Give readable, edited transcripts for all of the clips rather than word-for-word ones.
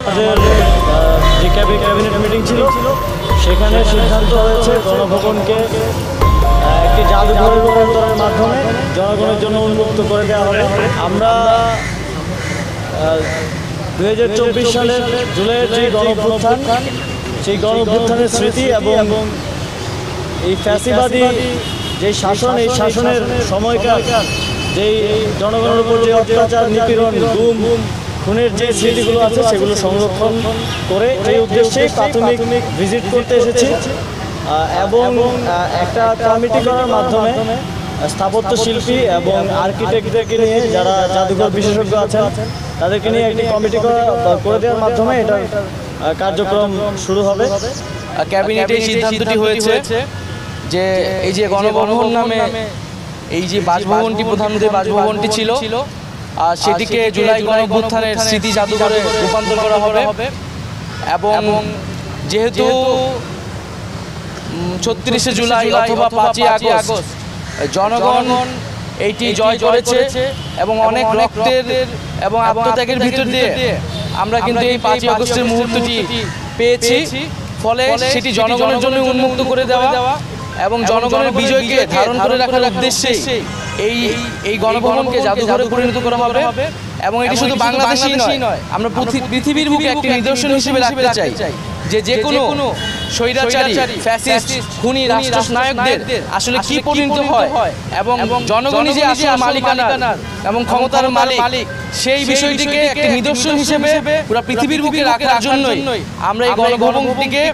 আমাদের যে cabinet meeting ছিল সেখানে সিদ্ধান্ত হয়েছে গণভবনকে একটি জাদুঘরে রূপান্তরের মাধ্যমে জনগণের জন্য উন্মুক্ত করে দেওয়া হবে। আমরা 2024 সালের জুলাইয়ের যে গণঅভ্যুত্থান, সেই গণঅভ্যুত্থানের স্মৃতি এবং এই ফ্যাসিবাদী যে শাসন, এই শাসনের সময়কার যেই জনগণের উপর যে অত্যাচার, নিপীড়ন, গুম খুনের যে স্মৃতিগুলো আছে সেগুলো সংরক্ষণ করে এই উদ্দেশ্যে প্রাথমিক ভিজিট করতে এসেছি এবং একটা কমিটি করার মাধ্যমে স্থাপত্য শিল্পী এবং আর্কিটেক্টদেরকে নিয়ে, যারা জাদুঘর বিশেষজ্ঞ আছেন তাদেরকে নিয়ে একটি কমিটি করে দেওয়ার মাধ্যমে এটা কার্যক্রম শুরু হবে। ক্যাবিনেটে সিদ্ধান্তটি হয়েছে যে এই যে গণভবন নামে এই যে বাসভবনটি, প্রধানমন্ত্রীর বাসভবনটি ছিল, সেটিকে জুলাই গণঅভ্যুত্থানের স্মৃতি জাদুঘরে রূপান্তর করা হবে। এবং যেহেতু 36শে জুলাই অথবা 5ই আগস্ট জনগণ এইটি জয় করেছে এবং অনেক রক্তের এবং আত্মত্যাগের ভিতর দিয়ে আমরা কিন্তু এই 5ই আগস্টের মুহূর্তটি পেয়েছি। ফলে সেটি জনগণের জন্য উন্মুক্ত করে দেওয়া এবং জনগণের বিজয়কে ধারণ করে রাখার উদ্দেশ্যে এই গণভবনকে জাদুঘরে পরিণত করা হবে। এবং এটি শুধু বাংলাদেশেই নয়, আমরা পৃথিবীর বুকে একটি নিদর্শন হিসেবে রাখতে চাই যে কোনো স্বৈরাচারী, ফ্যাসিস্ট, খুনি রাষ্ট্রনায়কদের আসলে কি পরিণত হয় এবং জনগণই যে আসল মালিকানা এবং ক্ষমতার মালিক, সেই বিষয়টিকে একটি নিদর্শন হিসেবে পুরো পৃথিবীর বুকে রাখার জন্যই আমরা এই গণভবনটিকে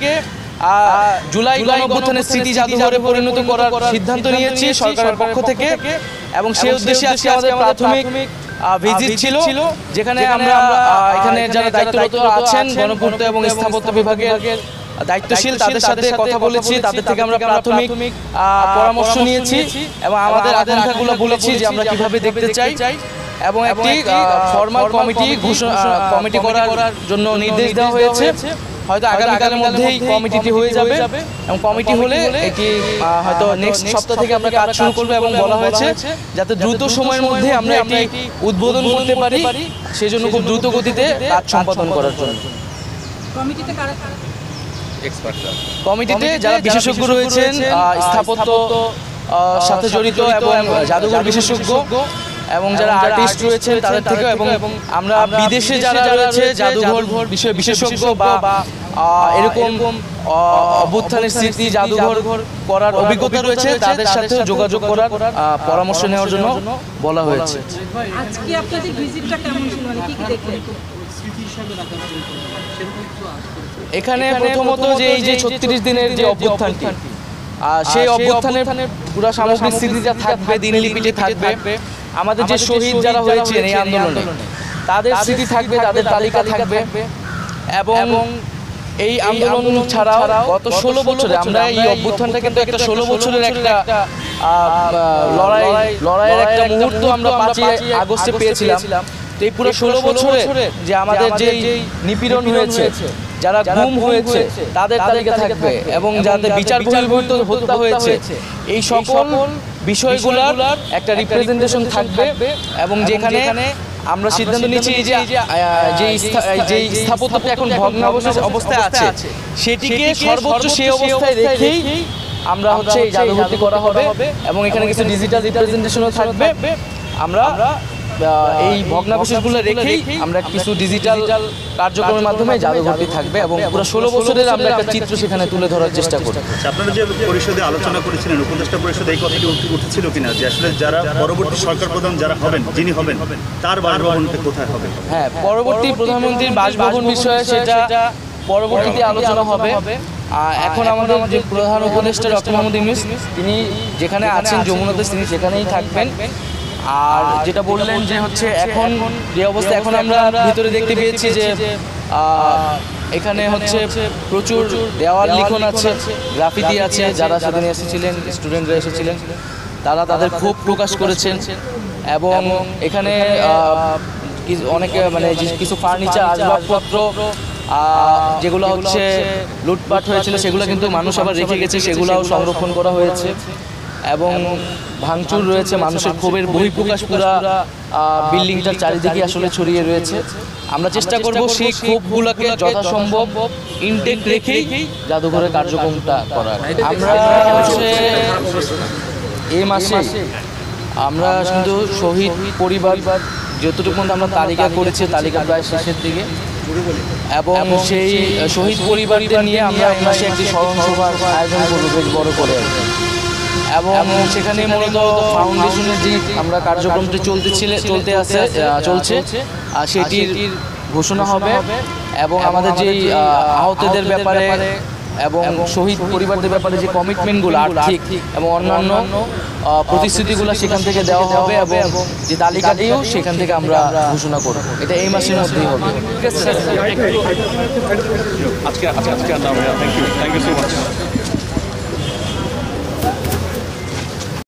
জুলাই গণঅভ্যুত্থানের স্মৃতি জাদুঘরে পরিণত করার সিদ্ধান্ত নিয়েছি সরকারের পক্ষ থেকে। এবং সেই উদ্দেশ্যে আজকে আমাদের প্রাথমিক ভিজিট ছিল, যেখানে আমরা এখানে যারা দায়িত্বরত আছেন গণপূর্ত এবং স্থাপত্য বিভাগের দায়িত্বশীল তাদের সাথে কথা বলেছি, তাদের থেকে আমরা প্রাথমিক পরামর্শ নিয়েছি এবং আমাদের আকাঙ্ক্ষাগুলো বলেছি যে আমরা কিভাবে দেখতে চাই এবং একটি ফর্মাল কমিটি করার জন্য নির্দেশ দেওয়া হয়েছে। হয়তো আগামীকালের মধ্যেই কমিটিটি হয়ে যাবে এবং কমিটি হলে এটি হয়তো নেক্সট সপ্তাহ থেকে আমরা কাজ শুরু করবো এবং বলা হয়েছে যাতে দ্রুত সময়ের মধ্যে আমরা এটি উদ্বোধন করতে পারি, সেই জন্য খুব দ্রুত গতিতে কাজ সম্পাদন করার জন্য। কমিটিতে যারা বিশেষজ্ঞ রয়েছেন, স্থাপত্য সাথে জড়িত এবং জাদুঘর বিশেষজ্ঞ এবং যারা আর্টিস্ট রয়েছেন তাদের থেকে, এবং আমরা বিদেশে যারা রয়েছে জাদুঘর বিষয়ে বিশেষজ্ঞ বা এরকম অভ্যুত্থানের স্মৃতি জাদুঘর করার অভিজ্ঞতা রয়েছে তাদের সাথে যোগাযোগ করার পরামর্শ নেওয়ার জন্য বলা হয়েছে। এখানে প্রথমত যে এই যে 36 দিনের যে অভ্যুত্থানটি, সেই অভ্যুত্থানের পুরো সামগ্রিক স্মৃতিটা থাকবে, দিনলিপিতে থাকবে। আমাদের যে শহীদ যারা হয়েছেন এই আন্দোলনে তাদের স্মৃতি থাকবে, তাদের তালিকা থাকবে। এবং এই আন্দোলন ছাড়াও গত 16 বছরে আমরা এই অভ্যুত্থানটা কিন্তু একটা 16 বছরের একটা লড়াইয়ের একটা মুহূর্ত আমরা 5ই আগস্টে পেয়েছিলাম। তো এই পুরো 16 বছরে যে আমাদের যে নিপীড়ন হয়েছে, যারা গুম হয়েছে তাদের তালিকা থাকবে এবং যাদের বিচার বহির্ভূত হত্যা হয়েছে, এই সকল বিষয়গুলোর একটা রিপ্রেজেন্টেশন থাকবে। এবং যেখানে আমরা সিদ্ধান্ত নিচ্ছি যে স্থাপত্যটা এখন ভগ্নাবশেষ অবস্থায় আছে সেটিকে সর্বোচ্চ সেই অবস্থায় রেখেই আমরা হচ্ছে এই জাদুঘরটি করা হবে এবং এখানে কিছু ডিজিটাল রিপ্রেজেন্টেশনও থাকবে। আমরা এই ভগ্নাবশেষগুলো রেখেই আমরা কিছু ডিজিটাল কার্যক্রমের মাধ্যমে জাদুঘরটি থাকবে এবং পুরো 16 বছরের আমরা একটা চিত্র সেখানে তুলে ধরার চেষ্টা করব। আপনারা যে পরিষদে আলোচনা করেছিলেন, উপদেষ্টা পরিষদে এই কথাটি উঠেছিল কিনা যে আসলে যারা পরবর্তী সরকার প্রধান যারা হবেন, যিনি হবেন, তার বাসভবনটা কোথায় হবে? হ্যাঁ, পরবর্তী প্রধানমন্ত্রীর বাসভবন বিষয়ে সেটা পরবর্তীতে আলোচনা হবে। এখন আমাদের যে প্রধান উপদেষ্টা ডক্টর মোহাম্মদ ইউনূস, তিনি যেখানে আছেন যমুনাতে, তিনি সেখানেই থাকবেন। আর যেটা বললেন যে হচ্ছে এখন যে অবস্থা, এখন আমরা ভিতরে দেখতে পেয়েছি যে এখানে হচ্ছে প্রচুর দেওয়াল লিখন আছে, গ্রাফিতি আছে। যারা সেদিন এসেছিলেন, স্টুডেন্টরা এসেছিলেন, তারা তাদের ক্ষোভ প্রকাশ করেছেন। এবং এখানে অনেকে মানে কিছু ফার্নিচার, আসবাবপত্র যেগুলো হচ্ছে লুটপাট হয়েছিল সেগুলো কিন্তু মানুষ আবার রেখে গেছে, সেগুলোও সংরক্ষণ করা হয়েছে। এবং ভাঙচুর রয়েছে, মানুষের ক্ষোভের বহিঃপ্রকাশ পুরা বিল্ডিংটার চারিদিকে আসলে ছড়িয়ে রয়েছে। আমরা চেষ্টা করব সেই ক্ষোভগুলোকে যথাসম্ভব ইনটেক রেখেই জাদুঘরের কার্যক্রমটা করার। আমরা এই মাসে আমরা কিন্তু শহীদ পরিবার যতটুকু আমরা তালিকা করেছি, তালিকা প্রায় শেষের দিকে, এবং সেই শহীদ পরিবারদের নিয়ে আমরা এই মাসে একটি স্মরণ সভার আয়োজন করব বেশ বড় করে, এবং সেখানে মূলত ফাউন্ডেশনের যে আমরা কার্যক্রমটি চলছে সেটির ঘোষণা হবে, এবং আমাদের যেই আহতদের ব্যাপারে এবং শহীদ পরিবারদের ব্যাপারে যে কমিটমেন্টগুলো আর্থিক এবং অন্যান্য প্রতিশ্রুতিগুলো সেখান থেকে দেওয়া হবে, এবং যে তালিকাটিও সেখান থেকে আমরা ঘোষণা করব। এটা এই মাসের মধ্যেই হবে। আজকে থ্যাংক ইউ সো মাচ।